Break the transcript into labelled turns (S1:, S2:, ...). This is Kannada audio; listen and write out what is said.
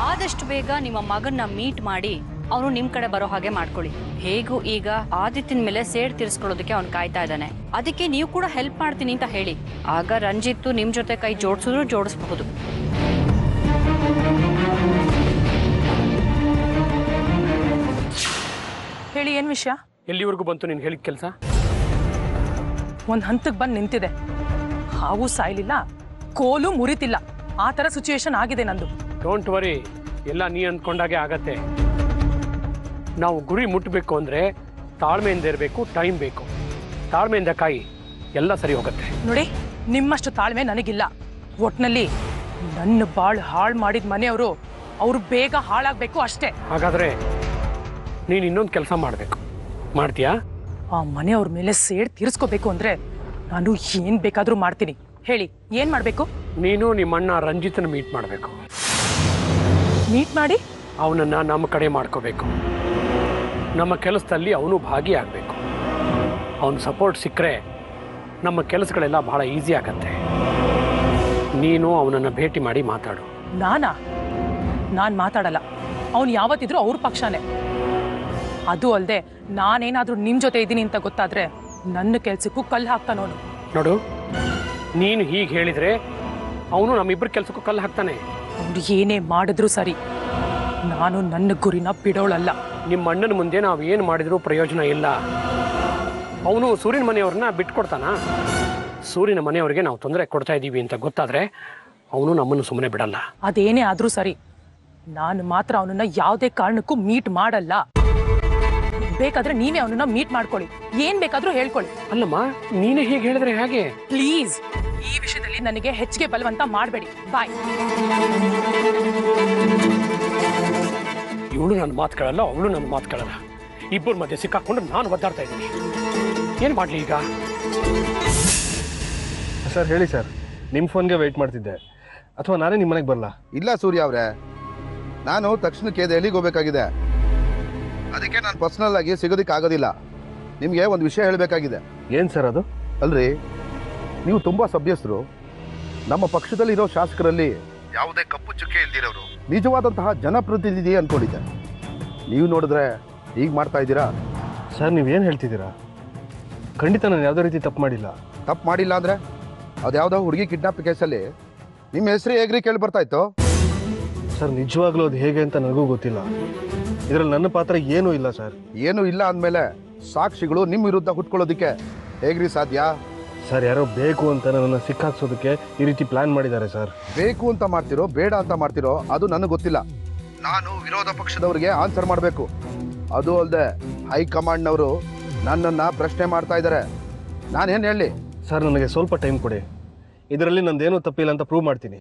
S1: ಆದಷ್ಟು ಬೇಗ ನಿಮ್ಮ ಮಗನ್ನ ಮೀಟ್ ಮಾಡಿ ಅವನು ನಿಮ್ ಕಡೆ ಬರೋ ಹಾಗೆ ಮಾಡ್ಕೊಳ್ಳಿ. ಹೇಗೂ ಈಗ ಆದಿತ್ಯನ ಮೇಲೆ ಸೇಡ್ ತೀರಿಸ್ಕೊಳ್ಳೋದಕ್ಕೆ ಅವ್ನು ಕಾಯ್ತಾ ಇದ್ದಾನೆ. ಅದಕ್ಕೆ ನೀವು ಕೂಡ ಹೆಲ್ಪ್ ಮಾಡ್ತೀನಿ ಅಂತ ಹೇಳಿ. ಆಗ ರಂಜಿತ್ ನಿಮ್ ಜೊತೆ ಕೈ ಜೋಡಿಸಿದ್ರು ಜೋಡಿಸಬಹುದು.
S2: ಹೇಳಿ, ಏನ್ ವಿಷಯ?
S3: ಎಲ್ಲಿವರೆಗೂ ಬಂತು ನೀನು ಹೇಳಿದ ಕೆಲಸ?
S2: ಒಂದ್ ಹಂತಕ್ಕೆ ಬಂದು ನಿಂತಿದೆ. ಹಾವು ಸಾಯ್ಲಿಲ್ಲ, ಕೋಲು ಮುರಿತಿಲ್ಲ, ಆ ತರ ಸಿಚುವೇಶನ್ ಆಗಿದೆ ನಂದು.
S3: ಡೋಂಟ್ ವರಿ, ಎಲ್ಲ ನೀ ಅಂದ್ಕೊಂಡಾಗೆ ಆಗತ್ತೆ. ನಾವು ಗುರಿ ಮುಟ್ಟಬೇಕು ಅಂದ್ರೆ ತಾಳ್ಮೆಯಿಂದ ಇರಬೇಕು, ಟೈಮ್ ಬೇಕು. ತಾಳ್ಮೆಯಿಂದ ಕಾಯಿ, ಎಲ್ಲ ಸರಿ ಹೋಗುತ್ತೆ.
S2: ನೋಡಿ, ನಿಮ್ಮಷ್ಟು ತಾಳ್ಮೆ ನನಗಿಲ್ಲ. ಒಟ್ನಲ್ಲಿ ನನ್ನ ಬಾಳ್ ಹಾಳು ಮಾಡಿದ ಮನೆಯವರು ಅವ್ರು ಬೇಗ ಹಾಳಾಗ್ಬೇಕು ಅಷ್ಟೇ.
S3: ಹಾಗಾದ್ರೆ ನೀನು ಇನ್ನೊಂದು ಕೆಲಸ ಮಾಡಬೇಕು. ಮಾಡ್ತೀಯಾ?
S2: ಆ ಮನೆಯವ್ರ ಮೇಲೆ ಸೇಡ್ ತೀರಿಸ್ಕೋಬೇಕು ಅಂದ್ರೆ ನಾನು ಏನ್ ಬೇಕಾದ್ರೂ ಮಾಡ್ತೀನಿ. ಹೇಳಿ, ಏನ್ ಮಾಡ್ಬೇಕು?
S3: ನೀನು ನಿಮ್ಮಣ್ಣ ರಂಜಿತನ ಮೀಟ್ ಮಾಡಬೇಕು.
S2: ಮೀಟ್ ಮಾಡಿ
S3: ಅವನನ್ನ ನಮ್ಮ ಕಡೆ ಮಾಡ್ಕೋಬೇಕು. ನಮ್ಮ ಕೆಲಸದಲ್ಲಿ ಅವನು ಭಾಗಿಯಾಗಬೇಕು. ಅವನ ಸಪೋರ್ಟ್ ಸಿಕ್ಕರೆ ನಮ್ಮ ಕೆಲಸಗಳೆಲ್ಲ ಬಹಳ ಈಸಿ ಆಗತ್ತೆ. ನೀನು ಅವನನ್ನು ಭೇಟಿ ಮಾಡಿ ಮಾತಾಡು.
S2: ನಾನು ಮಾತಾಡಲ್ಲ. ಅವನು ಯಾವತ್ತಿದ್ರು ಅವ್ರ ಪಕ್ಷನೇ. ಅದು ಅಲ್ಲದೆ ನಾನೇನಾದ್ರೂ ನಿಮ್ ಜೊತೆ ಇದ್ದೀನಿ ಅಂತ ಗೊತ್ತಾದ್ರೆ ನನ್ನ ಕೆಲ್ಸಕ್ಕೂ ಕಲ್ಲು ಹಾಕ್ತಾನವನು.
S3: ನೋಡು, ನೀನು ಹೀಗೆ ಹೇಳಿದ್ರೆ ಅವನು ನಮ್ಮಿಬ್ಬರ ಕೆಲಸಕ್ಕೂ ಕಲ್ಲು ಹಾಕ್ತಾನೆ.
S2: ಅವ್ರು ಏನೇ ಮಾಡಿದ್ರು ಸರಿ, ನಾನು ನನ್ನ ಗುರಿನ ಬಿಡೋಳಲ್ಲ.
S3: ನಿಮ್ಮ ಅಣ್ಣನ ಮುಂದೆ ನಾವು ಏನು ಮಾಡಿದ್ರೂ ಪ್ರಯೋಜನ ಇಲ್ಲ. ಅವನು ಸೂರ್ಯನ ಮನೆಯವ್ರನ್ನ ಬಿಟ್ಕೊಡ್ತಾನ? ಸೂರ್ಯನ ಮನೆಯವ್ರಿಗೆ ನಾವು ತೊಂದರೆ ಕೊಡ್ತಾ ಇದ್ದೀವಿ ಅಂತ ಗೊತ್ತಾದ್ರೆ ಅವನು ನಮ್ಮನ್ನು ಸುಮ್ಮನೆ ಬಿಡಲ್ಲ.
S2: ಅದೇನೇ ಆದ್ರೂ ಸರಿ, ನಾನು ಮಾತ್ರ ಅವನನ್ನ ಯಾವುದೇ ಕಾರಣಕ್ಕೂ ಮೀಟ್ ಮಾಡಲ್ಲ. ಬೇಕಾದ್ರೆ ನೀವೇ ಅವನನ್ನ ಮೀಟ್ ಮಾಡ್ಕೊಳ್ಳಿ, ಏನ್ ಬೇಕಾದ್ರೂ ಹೇಳ್ಕೊಳ್ಳಿ.
S3: ಅಲ್ಲಮ್ಮ, ನೀನೇ ಹೀಗೆ ಹೇಳಿದ್ರೆ ಹೇಗೆ?
S2: ಪ್ಲೀಸ್, ಈ ವಿಷಯದಲ್ಲಿ ನನಗೆ ಹೆಚ್ಚಿಗೆ ಬಲವಂತ ಮಾಡಬೇಡಿ. ಬಾಯ್.
S3: ಇವಳು ನನ್ನ ಮಾತು ಕೇಳಲ್ಲ, ಅವಳು ನನ್ನ ಮಾತು ಕೇಳಲ್ಲ. ಇಬ್ಬರ ಮಧ್ಯೆ ಸಿಕ್ಕಾಕೊಂಡು ನಾನು ಒದ್ದಾಡ್ತಾ ಇದ್ದೀನಿ. ಏನು ಮಾಡಲಿ ಈಗ?
S4: ಸರ್ ಹೇಳಿ ಸರ್, ನಿಮ್ಮ ಫೋನ್ಗೆ ವೆಯ್ಟ್ ಮಾಡ್ತಿದ್ದೆ. ಅಥವಾ ನಾನೇ ನಿಮ್ಮ ಮನೆಗೆ ಬರಲ್ಲ?
S5: ಇಲ್ಲ ಸೂರ್ಯ ಅವರೇ, ನಾನು ತಕ್ಷಣಕ್ಕೆ ದೆಹಲಿಗೆ ಹೋಗಬೇಕಾಗಿದೆ. ಅದಕ್ಕೆ ನಾನು ಪರ್ಸನಲ್ ಆಗಿ ಸಿಗೋದಕ್ಕೆ ಆಗೋದಿಲ್ಲ. ನಿಮಗೆ ಒಂದು ವಿಷಯ ಹೇಳಬೇಕಾಗಿದೆ.
S4: ಏನು ಸರ್ ಅದು?
S5: ಅಲ್ರಿ, ನೀವು ತುಂಬ ಸಭ್ಯಸ್ಥರು. ನಮ್ಮ ಪಕ್ಷದಲ್ಲಿರೋ ಶಾಸಕರಲ್ಲಿ ಯಾವುದೇ ಕಪ್ಪು ಚುಕ್ಕೆ ಇಲ್ದಿರೋರು, ನಿಜವಾದಂತಹ ಜನಪ್ರತಿನಿಧಿ ಅಂದ್ಕೊಂಡಿದ್ದೆ. ನೀವು ನೋಡಿದ್ರೆ ಈಗ ಮಾಡ್ತಾ ಇದ್ದೀರಾ.
S4: ಸರ್ ನೀವೇನು ಹೇಳ್ತಿದ್ದೀರಾ? ಖಂಡಿತ ನಾನು ಯಾವುದೇ ರೀತಿ ತಪ್ಪು ಮಾಡಿಲ್ಲ.
S5: ತಪ್ಪು ಮಾಡಿಲ್ಲ ಅಂದರೆ ಅದು ಯಾವುದೋ ಹುಡುಗಿ ಕಿಡ್ನಾಪ್ ಕೇಸಲ್ಲಿ ನಿಮ್ಮ ಹೆಸರು ಹೇಗ್ರಿ ಕೇಳಿ ಬರ್ತಾ ಇತ್ತು?
S4: ಸರ್ ನಿಜವಾಗ್ಲೂ ಅದು ಹೇಗೆ ಅಂತ ನನಗೂ ಗೊತ್ತಿಲ್ಲ. ಇದರಲ್ಲಿ ನನ್ನ ಪಾತ್ರ ಏನೂ ಇಲ್ಲ ಸರ್.
S5: ಏನೂ ಇಲ್ಲ ಅಂದಮೇಲೆ ಸಾಕ್ಷಿಗಳು ನಿಮ್ಮ ವಿರುದ್ಧ ಹುಟ್ಕೊಳ್ಳೋದಕ್ಕೆ ಹೇಗ್ರಿ ಸಾಧ್ಯ?
S4: ಸರ್ ಯಾರೋ ಬೇಕು ಅಂತ ನನ್ನನ್ನು ಸಿಕ್ಕಾಕ್ಸೋದಕ್ಕೆ ಈ ರೀತಿ ಪ್ಲಾನ್ ಮಾಡಿದ್ದಾರೆ ಸರ್.
S5: ಬೇಕು ಅಂತ ಮಾಡ್ತಿರೋ ಬೇಡ ಅಂತ ಮಾಡ್ತಿರೋ ಅದು ನನಗೆ ಗೊತ್ತಿಲ್ಲ. ನಾನು ವಿರೋಧ ಪಕ್ಷದವರಿಗೆ ಆನ್ಸರ್ ಮಾಡಬೇಕು. ಅದು ಅಲ್ಲದೆ ಹೈಕಮಾಂಡ್ನವರು ನನ್ನನ್ನು ಪ್ರಶ್ನೆ ಮಾಡ್ತಾ ಇದ್ದಾರೆ. ನಾನೇನು ಹೇಳಿ?
S4: ಸರ್ ನನಗೆ ಸ್ವಲ್ಪ ಟೈಮ್ ಕೊಡಿ, ಇದರಲ್ಲಿ ನಂದೇನೂ ತಪ್ಪಿಲ್ಲ ಅಂತ ಪ್ರೂವ್ ಮಾಡ್ತೀನಿ.